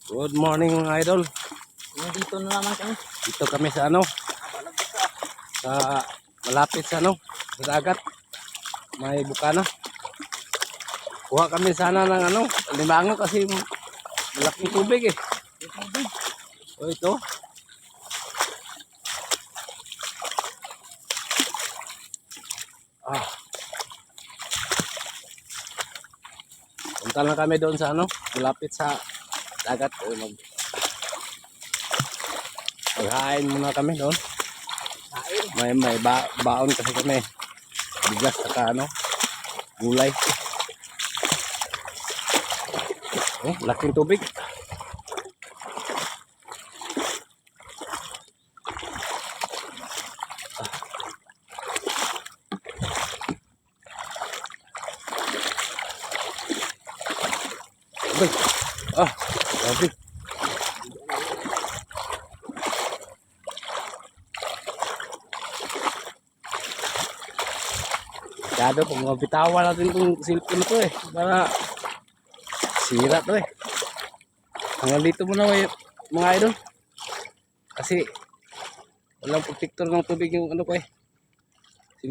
Good morning mga idol. Nandito na naman kami. Dito kami sa sa malapit sa sa dagat. May bukana. Kuha kami sana ng limango kasi malaking tubig eh. So ito. Punta lang kami doon sa malapit sa dagat. Maghain muna kami doon. May baon kasi kami. Bigas saka gulay. Oh, laking tubig. Grabe. Kado kung mabitawan natin itong cellphone ko eh. Para sira to eh. Hanggang dito muna mga idol. Kasi walang protector ng tubig yung ko eh.